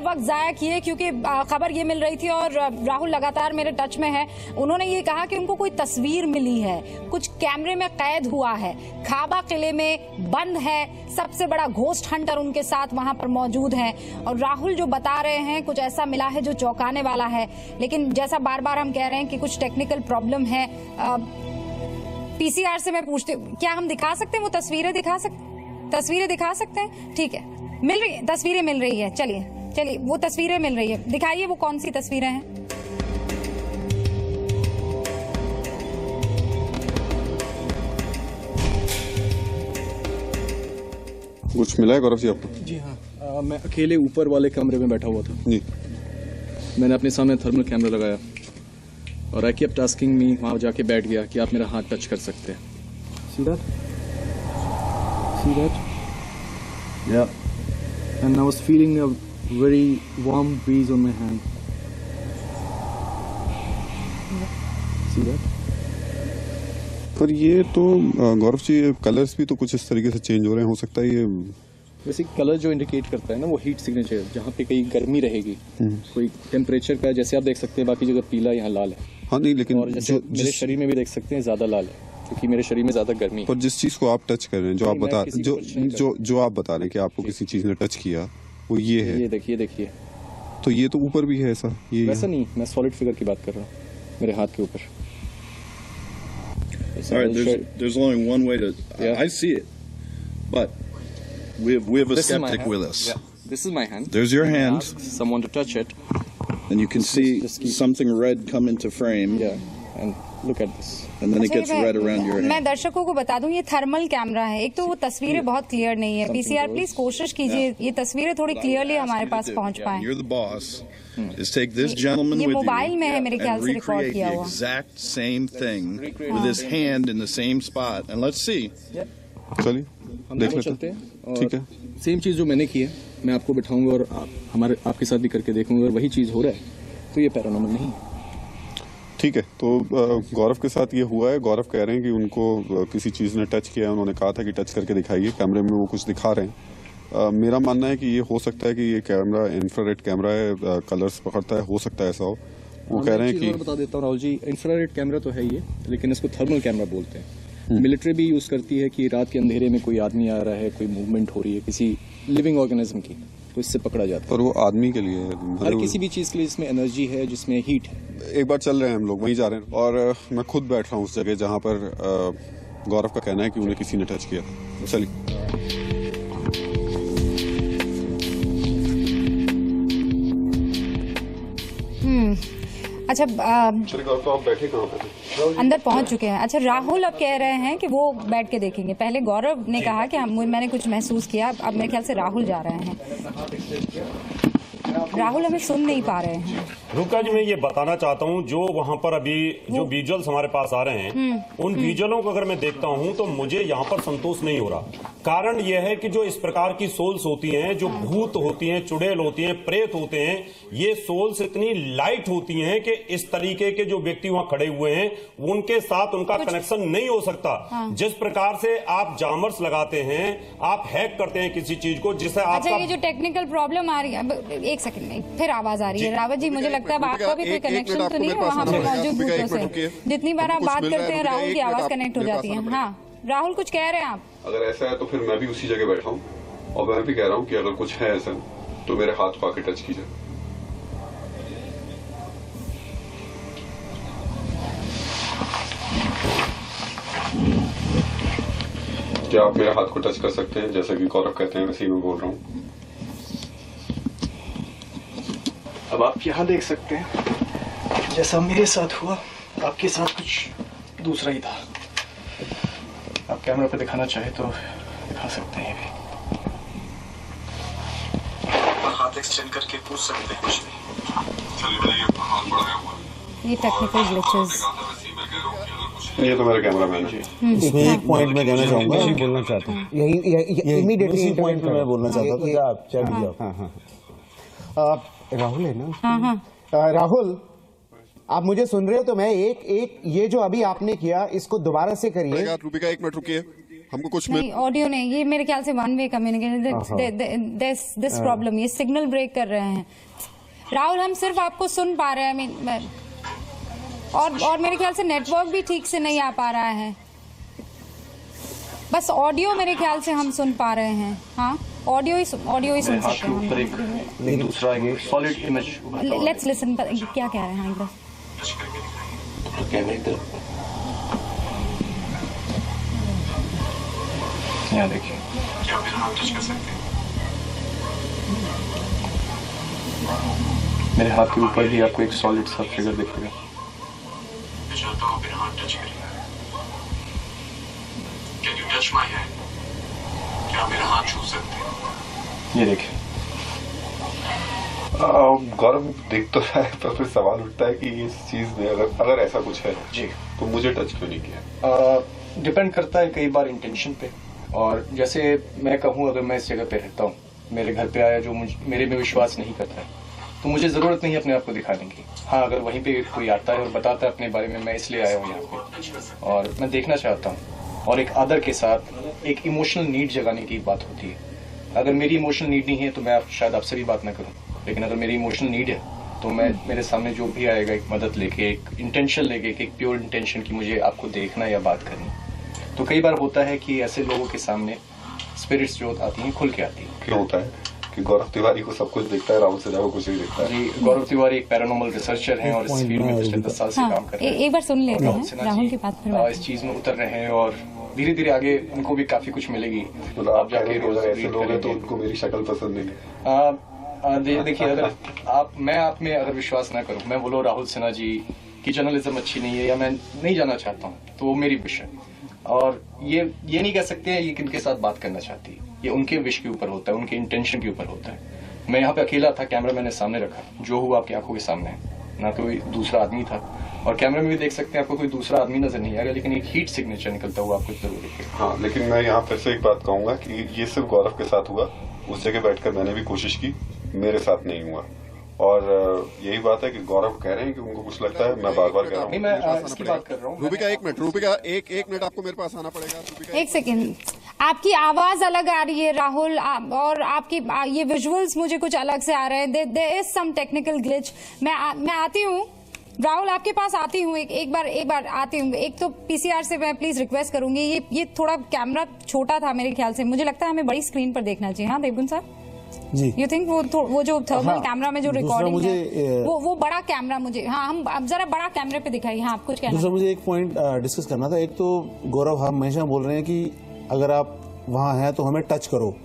वक्त जाया किए, क्योंकि खबर ये मिल रही थी और राहुल लगातार मेरे टच में है। उन्होंने ये कहा कि उनको कोई तस्वीर मिली है, कुछ कैमरे में कैद हुआ है, खाबा किले में बंद है, सबसे बड़ा घोस्ट हंटर उनके साथ वहां पर मौजूद है। और राहुल जो बता रहे हैं कुछ ऐसा मिला है जो चौंकाने वाला है। लेकिन जैसा बार बार हम कह रहे हैं कि कुछ टेक्निकल प्रॉब्लम है। पीसीआर से मैं पूछती हूँ, क्या हम दिखा सकते हैं वो तस्वीरें दिखा सकते हैं? ठीक है, मिल रही है, तस्वीरें मिल रही है। चलिए वो तस्वीरें मिल रही है, दिखाइए वो कौन सी तस्वीरें हैं। कुछ मिला है गौरव जी आपको? जी हाँ, मैं अकेले ऊपर वाले कमरे में बैठा हुआ था जी। मैंने अपने सामने थर्मल कैमरा लगाया और आई केप्ट आस्किंग मी, वहाँ जाके बैठ गया कि आप मेरा हाथ टच कर सकते हैं। See that? Yeah. And I was feeling a very warm breeze on my hand. See that? पर ये तो गौरव जी कलर्स भी तो कुछ इस तरीके से चेंज हो रहे हैं, हो सकता है ये वैसे कलर जो इंडिकेट करता है ना वो हीट सिग्नेचर, जहाँ पे कहीं गर्मी रहेगी, कोई टेम्परेचर का, जैसे आप देख सकते हैं बाकी जगह पीला, यहाँ लाल है। हाँ नहीं, लेकिन और जैसे मेरे शरीर में भी देख सकते हैं ज्यादा लाल है क्योंकि मेरे शरीर में ज्यादा गर्मी है। पर जिस चीज को आप टच कर रहे हैं, जो आप बता रहे हैं कि आपको किसी चीज ने टच किया, वो ये है। ये देखिए तो ये तो ऊपर भी है ऐसा, ये वैसा नहीं, मैं सॉलिड फिगर की बात कर रहा हूँ मेरे हाथ के ऊपर। All right, there's only one way to. I see it, but we have a skeptic with us. Yeah. This is my hand. There's your hand, Ask someone to touch it. and you can see something red come into frame. Yeah, and look at this. And then it gets red around your hand. मैं दर्शकों को बता दूं, ये thermal camera है। एक तो वो तस्वीरें बहुत क्लियर नहीं है। पीसीआर प्लीज कोशिश कीजिए ये तस्वीरें थोड़ी क्लियरली हमारे पास पहुंच पाए। You're the boss. Is take this gentleman ये with मोबाइल में है मेरे you ख्याल and से रिकॉर्ड recreate किया the हुआ। exact same thing with his hand in the same spot, and let's see. चलिए हम देख दोनों लेते चलते हैं। हैं। ठीक है, सेम चीज जो मैंने की है मैं आपको बिठाऊंगा और आपके साथ भी करके देखूंगा, और वही चीज हो रहा है तो ये पैरानॉर्मल नहीं है। ठीक है। तो गौरव के साथ ये हुआ है। गौरव कह रहे हैं कि उनको किसी चीज़ ने टच किया है, उन्होंने कहा था कि टच करके दिखाइए। कैमरे में वो कुछ दिखा रहे हैं। मेरा मानना है कि ये हो सकता है कि ये कैमरा इंफ्रारेड कैमरा है, कलर्स पकड़ता है, हो सकता है ऐसा हो। वो कह रहे हैं कि बता देता हूँ राहुल जी, इंफ्रारेड कैमरा तो है ये, लेकिन इसको थर्मल कैमरा बोलते हैं। मिलिट्री भी यूज करती है कि रात के अंधेरे में कोई आदमी आ रहा है, कोई मूवमेंट हो रही है किसी लिविंग ऑर्गेनिज्म की, तो इससे पकड़ा जाता है। पर वो आदमी के लिए है, हर किसी भी चीज के लिए जिसमें एनर्जी है, जिसमें हीट है। एक बार चल रहे हैं हम लोग, वहीं जा रहे हैं, और मैं खुद बैठ रहा हूँ उस जगह जहाँ पर गौरव का कहना है कि उन्हें किसी ने टच किया। चलिए। अच्छा, गौरव आप बैठे कहाँ पे थे? अंदर पहुंच चुके हैं। अच्छा, राहुल अब कह रहे हैं कि वो बैठ के देखेंगे। पहले गौरव ने कहा कि मैंने कुछ महसूस किया, अब मेरे ख्याल से राहुल जा रहे हैं। राहुल हमें सुन नहीं पा रहे हैं। रुका जी, मैं ये बताना चाहता हूँ, जो वहाँ पर अभी जो विजुअल्स हमारे पास आ रहे हैं, उन विजुअलों को अगर मैं देखता हूँ तो मुझे यहाँ पर संतोष नहीं हो रहा। कारण यह है कि जो इस प्रकार की सोल्स होती हैं, जो भूत होती हैं, चुड़ैल होती हैं, प्रेत होते हैं, ये सोल्स इतनी लाइट होती हैं कि इस तरीके के जो व्यक्ति वहाँ खड़े हुए हैं उनके साथ उनका कनेक्शन नहीं हो सकता। जिस प्रकार से आप जामर्स लगाते हैं, आप हैक करते हैं किसी चीज को, जिससे आप अच्छा, ये जो टेक्निकल प्रॉब्लम आ रही है, एक सेकंड में फिर आवाज आ रही है। रावत जी, मुझे लगता है आपका भी कोई कनेक्शन तो नहीं है वहाँ पे मौजूद भूतों से? जितनी बार आप बात करते हैं राहुल की आवाज कनेक्ट हो जाती है। हाँ राहुल, कुछ कह रहे हैं आप? अगर ऐसा है तो फिर मैं भी उसी जगह बैठा हूँ, और मैं भी कह रहा हूँ कि अगर कुछ है ऐसा तो मेरे हाथ को आके टच कीजिए। क्या आप मेरे हाथ को टच कर सकते हैं? जैसा कि गौरव कहते हैं वैसे ही मैं बोल रहा हूँ। अब आप यहाँ देख सकते हैं, जैसा मेरे साथ हुआ आपके साथ कुछ दूसरा ही था। आप कैमरा पे दिखाना चाहे तो दिखा सकते हैं। हाथ एक्सटेंड करके पूछ सकते हैं कुछ भी। ये टेक्निकल ग्लिचेस। ये तो मेरा कैमरामैन है। इसमें एक पॉइंट में कहना चाहूंगा, बोलना चाहता हूँ, यही इमीडिएटली पॉइंट पे मैं बोलना चाहता था कि आप चैट दिया। राहुल है ना? हाँ। राहुल, आप मुझे सुन रहे हो? तो मैं एक ये जो अभी आपने किया इसको दोबारा से करिए। रूबिका, एक मिनट रुकिए। हमको कुछ नहीं, ऑडियो नहीं, ये मेरे ख्याल से one way communication, this problem, ये सिग्नल ब्रेक कर रहे हैं। राहुल, हम सिर्फ आपको सुन पा रहे हैं, और मेरे ख्याल से नेटवर्क भी ठीक से नहीं आ पा रहा है, बस ऑडियो मेरे ख्याल से हम सुन पा रहे हैं। हाँ, ऑडियो ही सुन सकते हैं। एक दूसरा एक सॉलिड इमेज। लेट्स लिसन, क्या कह रहे हैं। हाँ, यहाँ देखिए, क्या मेरा हाथ टच कर सकते हैं? मेरे हाथ के ऊपर ही आपको एक सॉलिड सा फिगर दिखेगा। मैं चाहता हूँ मेरा हाथ टच करिए। Can you touch my hand? क्या मेरा हाथ छू सकते हैं? ये देखिए, गौरव देख तो रहा है, पर फिर सवाल उठता है कि इस चीज में अगर ऐसा कुछ है जी, तो मुझे टच क्यों नहीं किया? डिपेंड करता है कई बार इंटेंशन पे। और जैसे मैं कहूँ, अगर मैं इस जगह पे रहता हूँ, मेरे घर पे आया जो मेरे में विश्वास नहीं करता है, तो मुझे जरूरत नहीं अपने आप को दिखाने की। हाँ, अगर वहीं पे कोई आता है और बताता है अपने बारे में, मैं इसलिए आया हूँ यहाँ पे और मैं देखना चाहता हूँ, और एक आदर के साथ एक इमोशनल नीड जगाने की बात होती है। अगर मेरी इमोशनल नीड नहीं है तो मैं शायद आपसे भी बात ना करूँ, लेकिन अगर मेरी इमोशनल नीड है तो मैं, मेरे सामने जो भी आएगा एक मदद लेके, एक इंटेंशन लेके, एक प्योर इंटेंशन की मुझे आपको देखना या बात करनी। तो कई बार होता है कि ऐसे लोगों के सामने स्पिरिट्स जो आती हैं खुल के आती हैं। क्यों होता है कि गौरव तिवारी को सब कुछ दिखता है, राहुल सिन्हा को कुछ नहीं दिखता है? जी, गौरव तिवारी एक पैरानॉर्मल रिसर्चर हैं और इस फील्ड में पिछले 10 साल से काम कर रहे हैं। एक बार सुन लेते हैं राहुल की बात, फिर इस चीज में उतर रहे हैं और धीरे धीरे आगे उनको भी काफी कुछ मिलेगी। तो आप जाके रोज ऐसे लोग हैं तो उनको मेरी शक्ल पसंद नहीं है। देखिए, अगर मैं आप में अगर विश्वास ना करूं, मैं बोलो राहुल सिन्हा जी की जर्नलिज्म अच्छी नहीं है या मैं नहीं जाना चाहता हूं, तो वो मेरी विश है। और ये नहीं कह सकते हैं ये किनके साथ बात करना चाहती है, ये उनके विश के ऊपर होता है, उनके इंटेंशन के ऊपर होता है। मैं यहाँ पे अकेला था, कैमरा मैंने सामने रखा, जो हुआ आपकी आंखों के सामने है, ना कोई दूसरा आदमी था। और कैमरे में भी देख सकते हैं, आपको कोई दूसरा आदमी नजर नहीं आएगा, लेकिन एक हीट सिग्नेचर निकलता हुआ आपको जरूर दिखेगा। हाँ, लेकिन मैं यहाँ फिर से एक बात कहूंगा कि ये सिर्फ गौरव के साथ हुआ, उस जगह बैठकर मैंने भी कोशिश की, मेरे साथ नहीं हुआ। और यही बात है कि गौरव कह रहे हैं कि उनको कुछ लगता है, मैं बार बार कह रहा हूँ। नहीं, मैं इसकी बात कर रहा हूँ। रूबिका, एक मिनट, रूबिका, एक मिनट आपको मेरे पास आना पड़ेगा। एक सेकेंड, आपकी आवाज अलग आ रही है राहुल, और आपकी ये विजुअल्स मुझे कुछ अलग से आ रहे हैं। There is some technical glitch. मैं आती हूँ राहुल, आपके पास आती हूँ, एक बार आती हूँ। एक तो पीसीआर से मैं प्लीज रिक्वेस्ट करूंगी, ये थोड़ा कैमरा छोटा था मेरे ख्याल से, मुझे लगता है हमें बड़ी स्क्रीन पर देखना चाहिए। हाँ देवगुन साहब जी, यू थिंक वो जो थर्मल कैमरा में जो रिकॉर्डिंग मुझे, है वो बड़ा कैमरा मुझे, हाँ हम अब जरा बड़ा कैमरे पे दिखाइए। हाँ, आप कुछ कहना। दूसरा मुझे एक पॉइंट डिस्कस करना था। एक तो गौरव हम हमेशा बोल रहे हैं कि अगर आप वहाँ हैं तो हमें टच करो,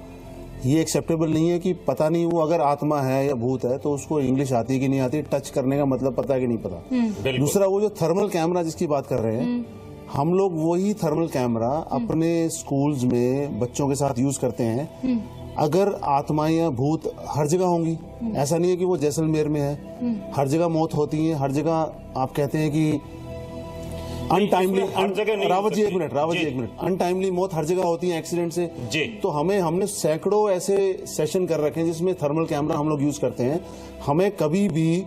ये एक्सेप्टेबल नहीं है कि पता नहीं वो अगर आत्मा है या भूत है तो उसको इंग्लिश आती है कि नहीं आती, टच करने का मतलब पता है कि नहीं पता। दूसरा वो जो थर्मल कैमरा जिसकी बात कर रहे हैं, हम लोग वही थर्मल कैमरा अपने स्कूल्स में बच्चों के साथ यूज करते हैं। अगर आत्माएं या भूत हर जगह होंगी, ऐसा नहीं है कि वो जैसलमेर में है, हर जगह मौत होती है, हर जगह आप कहते हैं कि अनटाइमली, रावत जी एक मिनट, अनटाइमली मौत हर जगह होती है एक्सीडेंट से जी। तो हमने सैकड़ों ऐसे सेशन कर रखे हैं जिसमें थर्मल कैमरा हम लोग यूज करते हैं। हमें कभी भी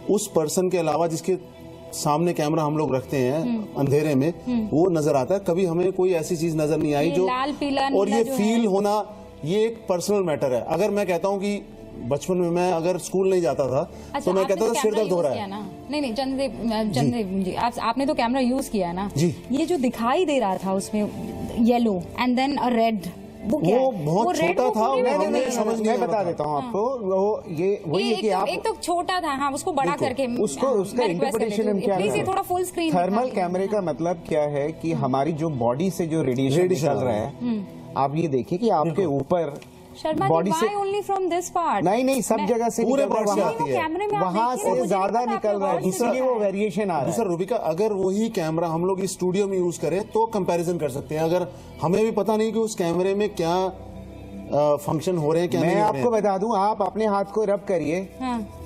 उस पर्सन के अलावा जिसके सामने कैमरा हम लोग रखते हैं अंधेरे में, वो नजर आता है। कभी हमें कोई ऐसी चीज नजर नहीं आई जो लाल पीला और ये जो फील होना, ये एक पर्सनल मैटर है। अगर मैं कहता हूँ कि बचपन में मैं अगर स्कूल नहीं जाता था तो मैं कहता था सिर दर्द हो रहा है। नहीं, चंद्रदेव जी, आपने तो कैमरा यूज किया है ना जी। ये जो दिखाई दे रहा था उसमें yellow and then a red, वो बहुत छोटा था, मैं बता देता हूँ आपको। वो ये वही है कि आप एक तो छोटा था, हाँ उसको बड़ा करके उसको उसका इंटरप्रिटेशन हम क्या प्लीज ये थोड़ा फुल स्क्रीन। थर्मल कैमरे का मतलब क्या है कि हमारी जो बॉडी से जो रेडिएशन निकल रहा है, आप ये देखिए कि आपके ऊपर शर्मा बॉडी से ओनली फ्रॉम दिस पार्ट, नहीं सब जगह से पूरे बॉडी से आती है, वहां से ज्यादा निकल रहा है, इसलिए वो वेरिएशन आ रहा है। दूसरा रूबिका, अगर वही कैमरा हम लोग इस स्टूडियो में यूज करें तो कंपैरिजन कर सकते हैं। अगर हमें भी पता नहीं कि उस कैमरे में क्या फंक्शन हो रहे हैं, क्या मैं नहीं हो रहे आपको हैं, बता दूं, आप अपने हाथ को रब करिए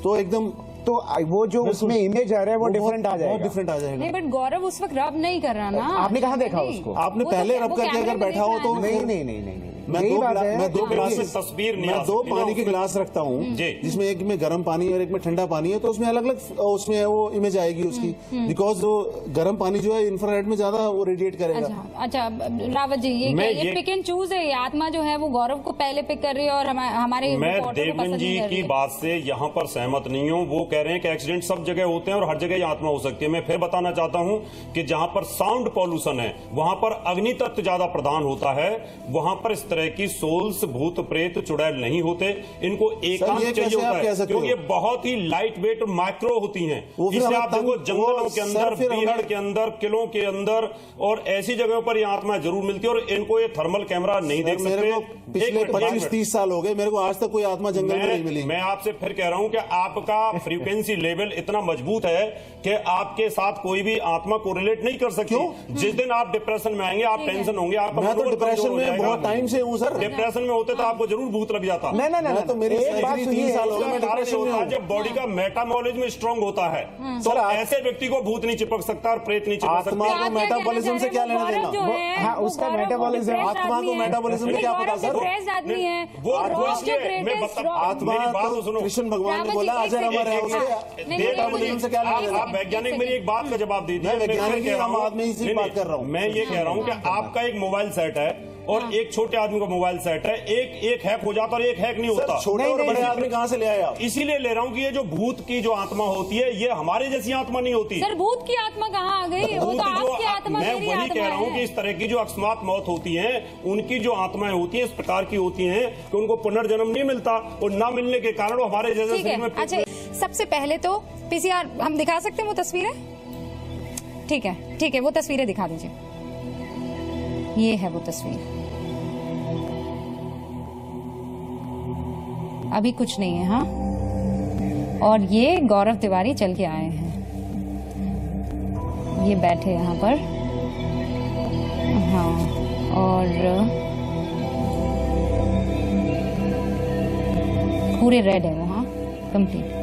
तो एकदम तो वो जो उसमें इमेज आ रहा है वो डिफरेंट आ बहुत जाएगा। डिफरेंट आ जाएगा। नहीं बट गौरव उस वक्त रब नहीं कर रहा ना, आपने कहाँ देखा उसको? आपने वो तो पहले वो रब करके कैमरे अगर में बैठा हो देखा तो है ना। नहीं मैं यही दो बात है। मैं दो देखिए, गिलास उसमें तस्वीर नहीं आ मैं दो सकती ना, पानी के उसमें- गिलास रखता हूँ जी। जिसमें एक में गर्म पानी और एक में ठंडा पानी है, तो उसमें अलग अलग उसमें वो इमेज आएगी उसकी, बिकॉज वो गर्म पानी जो है इंफ्रारेड में ज्यादा वो रेडिएट करेगा। अच्छा रावत जी, ये पिक एंड चूज है, ये आत्मा जो है वो गौरव को पहले पिक कर रही है और हमारे मैं रिपोर्टर को देवगन पसंद जी नहीं कर रही की है। बात से यहाँ पर सहमत नहीं हूँ। वो कह रहे हैं कि एक्सीडेंट सब जगह होते हैं और हर जगह ये आत्मा हो सकती है। मैं फिर बताना चाहता हूँ कि जहाँ पर साउंड पॉल्यूशन है वहां पर अग्नि तत्व ज्यादा प्रदान होता है, वहां पर इस तरह की सोल्स, भूत प्रेत, चुड़ैल नहीं होते। इनको एकांत ये चाहिए कैसे होता आप कह है सकते हो? क्योंकि ये बहुत ही लाइट वेट और माइक्रो होती हैं। वो फिर इसे हमें आप देखो तंग- जंगलों वो के सर अंदर, फिर हमें- बीहड़ के अंदर, किलों के अंदर और ऐसी जगहों पर ये आत्मा जरूर मिलती है और इनको ये थर्मल कैमरा नहीं देख सकते। मेरे को पिछले एक मिनट, 25-30 साल हो गए, मेरे को आज तक कोई आत्मा जंगल में नहीं मिली। मैं आपसे फिर कह रहा हूं कि आपका फ्रीक्वेंसी लेवल इतना मजबूत है कि आपके साथ कोई भी आत्मा कोरिलेट नहीं कर सकती। जिस दिन आप डिप्रेशन में आएंगे, आप टेंशन होंगे, आपका मैं तो मनोबल डिप्रेशन कमजोर हो में जाएगा। बहुत टाइम से हूँ सर। डिप्रेशन में होते तो आपको जरूर भूत लग जाता। नहीं नहीं मैं तो मेरी एक बात सर्जरी सुनिए, 3 साल हो गए, मैं उसका कारण डिप्रेशन में होता है हूँ। जब बॉडी का मेटाबॉलिज्म स्ट्रांग होता है तो सर, आप- ऐसे व्यक्ति को भूत नहीं चिपक सकता और प्रेत नहीं चिपक आत्मा सकता। को आप क्या कहना मेटाबॉलिज्म चाह से रहे क्या हैं? वो लेना गौरव जो देना? है, हाँ, वो उसका गौरव मेटाबॉलिज्म- depressed आत्मा आदमी को है। मेटाबॉलिज्म में क्या गौरव पता सर? depressed आदमी है। वो और वो rock इसलिए जो मैं greatest बता- rock- आत्मा मेरी बात तो सुनो। कृष्ण भगवान ने रावत बोला जी, अजर एक अमर है, सेकंड, उसके नहीं, नहीं, मेटाबॉलिज्म से क्या लेना देना? आप वैज्ञानिक मेरी एक बात का जवाब दीजिए। मैं मैं वैज्ञानिक फिर ही कह रहा हम हूं- आदमी से नहीं, बात नहीं, कर रहा हूं। मैं ये कह रहा हूँ कि आपका एक मोबाइल सेट है और एक छोटे आदमी का मोबाइल सेट है, एक हैक हो जाता और एक हैक नहीं होता। सर छोटे और बड़े आदमी कहाँ से ले आए आप? इसीलिए ले रहा हूँ कि ये जो भूत की जो आत्मा होती है ये हमारे जैसी आत्मा नहीं होती। सर भूत की आत्मा कहाँ आ गई? वो भूत तो जो आपकी आत्मा, मैं मेरी वही आत्मा कह रहा हूँ कि है। इस तरह की जो अकस्मात मौत होती है उनकी जो आत्माएं होती हैं इस प्रकार की होती हैं कि उनको पुनर्जन्म नहीं मिलता और ना मिलने के कारण वो हमारे जैसे ठीक शरीर में है। अच्छा, सबसे पहले तो पीसीआर हम दिखा सकते हैं वो तस्वीरें? ठीक है, ठीक है, वो तस्वीरें दिखा दीजिए। ये है वो तस्वीर। अभी कुछ नहीं है, हाँ। और ये गौरव तिवारी चल के आए हैं, ये बैठे यहाँ पर, हाँ। और पूरे रेड है वो, हाँ, कंप्लीट।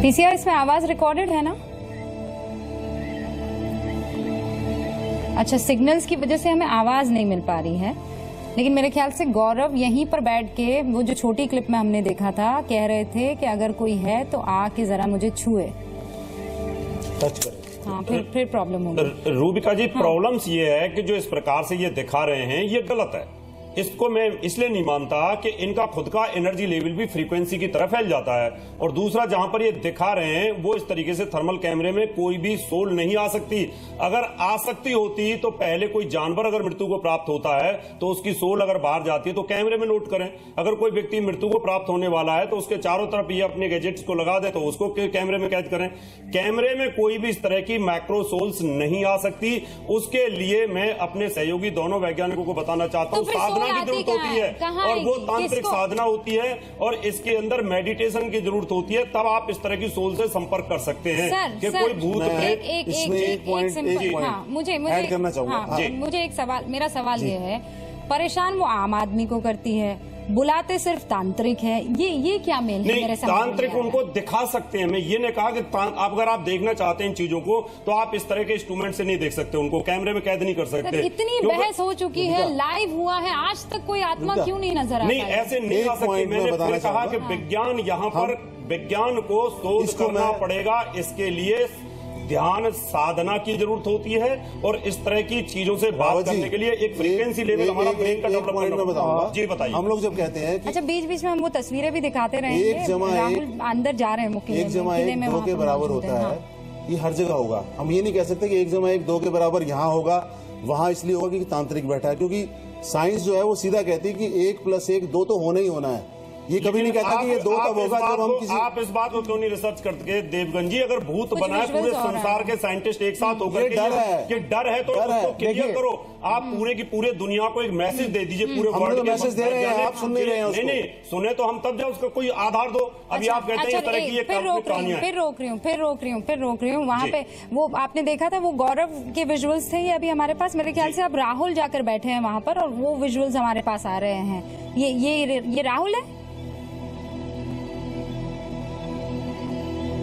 पीसीआर इसमें आवाज रिकॉर्डेड है ना? अच्छा, सिग्नल्स की वजह से हमें आवाज नहीं मिल पा रही है, लेकिन मेरे ख्याल से गौरव यहीं पर बैठ के वो जो छोटी क्लिप में हमने देखा था, कह रहे थे कि अगर कोई है तो आके जरा मुझे छुए, टच करें। हाँ, फिर प्रॉब्लम होगी। रूबिका जी, प्रॉब्लम्स ये है कि जो इस प्रकार से ये दिखा रहे हैं ये गलत है। इसको मैं इसलिए नहीं मानता कि इनका खुद का एनर्जी लेवल भी फ्रीक्वेंसी की तरफ फैल जाता है। और दूसरा, जहां पर ये दिखा रहे हैं वो इस तरीके से थर्मल कैमरे में कोई भी सोल नहीं आ सकती। अगर आ सकती होती तो पहले कोई जानवर अगर मृत्यु को प्राप्त होता है तो उसकी सोल अगर बाहर जाती है तो कैमरे में नोट करें। अगर कोई व्यक्ति मृत्यु को प्राप्त होने वाला है तो उसके चारों तरफ ये अपने गैजेट्स को लगा दे तो उसको कैमरे में कैद करें। कैमरे में कोई भी इस तरह की माइक्रो सोल्स नहीं आ सकती। उसके लिए मैं अपने सहयोगी दोनों वैज्ञानिकों को बताना चाहता हूँ, साधना की जरूरत होती है और वो तांत्रिक साधना होती है और इसके अंदर मेडिटेशन की जरूरत होती है, तब आप इस तरह की सोल से संपर्क कर सकते हैं। कि कोई भूत प्रेत इसमें एक पॉइंट हाँ, मुझे ऐड करना चाहूंगा। हाँ, मुझे एक सवाल, मेरा सवाल ये है, परेशान वो आम आदमी को करती है, बुलाते सिर्फ तांत्रिक है, ये क्या मेल है? नहीं, मेरे समझ में तांत्रिक नहीं आ उनको दिखा सकते हैं। मैं ये नहीं कहा कि आप अगर आप देखना चाहते हैं इन चीजों को तो आप इस तरह के इंस्ट्रूमेंट से नहीं देख सकते, उनको कैमरे में कैद नहीं कर रहा है। सकते। सर, इतनी बहस हो चुकी है, लाइव हुआ है, आज तक कोई आत्मा क्यों नहीं नजर आता? नहीं, ऐसे नहीं एक आ सकती। पॉइंट मैं मैंने बताना फिर कहा कि चाहूंगा। विज्ञान यहाँ पर विज्ञान को शोध इसको करना मैं- पड़ेगा। इसके लिए ध्यान साधना की जरूरत होती है और इस तरह की चीजों से बात करने के लिए एक फ्रीक्वेंसी लेवल हमारा ब्रेन का डेवलप पॉइंट में करना बताऊंगा। पड़ेगा। जी बताइए। हम लोग जब कहते हैं कि अच्छा, बीच बीच में हम वो तस्वीरें भी दिखाते रहेंगे। एक जमा राहुल अंदर जा रहे हैं मुख्य एक जमा एक दो के बराबर होता है, ये हर जगह होगा। हम ये नहीं कह सकते कि एक जमा एक दो के बराबर यहाँ होगा, वहां इसलिए होगा क्योंकि तांत्रिक बैठा है, क्योंकि साइंस जो है वो सीधा कहती है कि 1 + 1 2 तो होना ही होना है। ये कभी नहीं कहता कि ये 2 तब होगा जब हम किसी। आप इस बात को क्यों नहीं रिसर्च करते देवगन जी? अगर भूत कुछ बना है पूरे visuals और संसार हैं। के साइंटिस्ट एक साथ होकर ये के डर है। ये डर है तो डर है। उसको क्लियर देखिए, करो। आप पूरे की पूरे दुनिया को एक मैसेज दे दीजिए पूरे हम वर्ल्ड तो के मैसेज दे रहे हैं, वैज्ञानिक। आप सुन नहीं रहे हैं उसको। नहीं, सुने तो हम तब जब उसका कोई आधार दो। अभी आप कहते हैं इस तरह की ये फिर रोक रही हूँ, फिर रोक रही हूँ। वहाँ जी। पे वो आपने देखा था, वो गौरव के विजुअल्स थे, ये अभी हमारे पास, मेरे ख्याल से अब राहुल जाकर बैठे हैं वहाँ पर और वो विजुअल्स हमारे पास आ रहे हैं। ये राहुल है?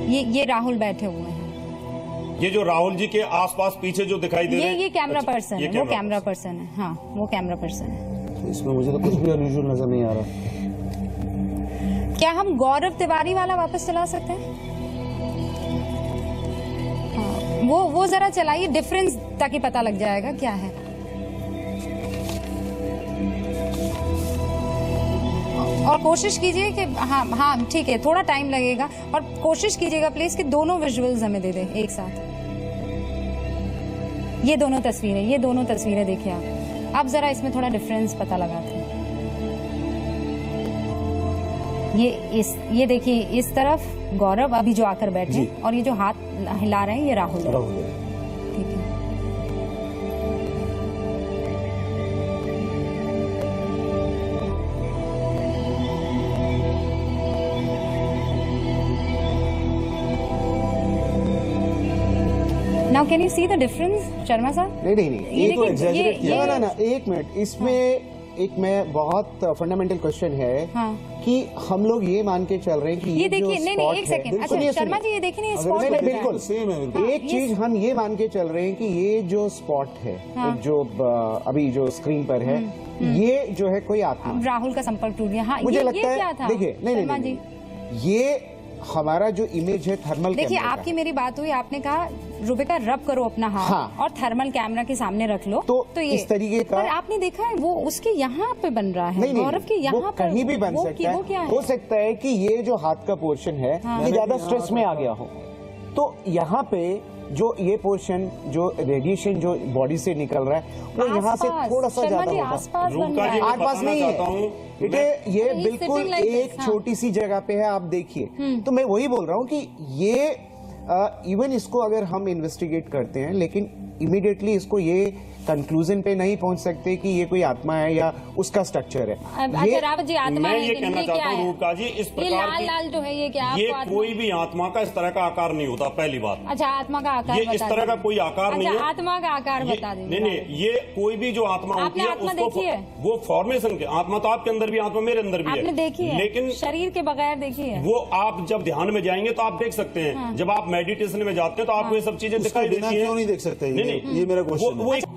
ये राहुल बैठे हुए हैं। ये जो राहुल जी के आसपास पीछे जो दिखाई दे रहे हैं, ये कैमरा अच्छा, पर्सन ये है, वो कैमरा पर्सन है। हाँ, वो कैमरा पर्सन है। तो इसमें मुझे तो कुछ भी अनयूजुअल नजर नहीं आ रहा। क्या हम गौरव तिवारी वाला वापस चला सकते हैं? हाँ, वो जरा चलाइए, डिफरेंस ताकि पता लग जाएगा क्या है। और कोशिश कीजिए कि हाँ ठीक है, थोड़ा टाइम लगेगा, और कोशिश कीजिएगा प्लीज कि दोनों विजुअल्स हमें दे दें एक साथ। ये दोनों तस्वीरें देखिए आप। अब जरा इसमें थोड़ा डिफरेंस पता लगाते हैं। ये देखिए, इस तरफ गौरव अभी जो आकर बैठे, और ये जो हाथ हिला रहे हैं ये राहुल है। ठीक है। Now can you see the difference, Sharma साहब? नहीं, ये तो exaggerate किया। ना, एक मिनट, इसमें एक मैं बहुत फंडामेंटल क्वेश्चन है कि हम लोग ये मान के चल रहे हैं कि ये देखिए, नहीं एक सेकंड, अच्छा शर्मा जी ये देखिए ना, स्पॉट बिल्कुल सेम है। एक चीज हम ये मान के चल रहे हैं कि ये जो स्पॉट है, जो अभी जो स्क्रीन पर है, ये जो है कोई आत्मा, राहुल का संपर्क टूट गया। हाँ, मुझे ये लगता क्या है। था? देखिए, नहीं, ये हमारा जो इमेज है थर्मल, देखिए आपकी मेरी बात हुई, आपने कहा रुबिका रब करो अपना हाथ और थर्मल कैमरा के सामने रख लो, तो ये इस तरीके का। पर आपने देखा है वो उसके यहाँ पे बन रहा है, गौरव के यहाँ पर कहीं भी बन सकता है। हो सकता है कि ये जो हाथ का पोर्शन है ये ज्यादा स्ट्रेस में आ गया हो, तो यहाँ पे जो ये पोर्शन, जो रेडिएशन जो बॉडी से निकल रहा है, वो यहाँ से थोड़ा सा ज्यादा होगा। आसपास नहीं है, ये बिल्कुल एक छोटी सी जगह पे है, आप देखिए। तो मैं वही बोल रहा हूँ कि ये इवन इसको अगर हम इन्वेस्टिगेट करते हैं, लेकिन इमीडिएटली इसको ये कंक्लूजन पे नहीं पहुंच सकते कि ये कोई आत्मा है या उसका स्ट्रक्चर है। ये रावत जी आत्मा मैं है, ये कहना चाहता हूँ रूपका जी, इस प्रकार की लाल जो है ये क्या, ये कोई भी आत्मा का इस तरह का आकार नहीं होता, पहली बात। अच्छा, आत्मा का आकार ये इस तरह का कोई आकार नहीं है। आत्मा का आकार बता दीजिए। नहीं, ये कोई भी जो आत्मा होती है उसको, वो फॉर्मेशन के आत्मा तो आपके अंदर भी, आत्मा मेरे अंदर भी आपने देखी है, लेकिन शरीर के बगैर देखी है। वो आप जब ध्यान में जाएंगे तो आप देख सकते हैं। जब आप मेडिटेशन में जाते हैं तो आपको ये सब चीजें दिखाई देती है। क्यों नहीं देख सकते? ये मेरा क्वेश्चन है।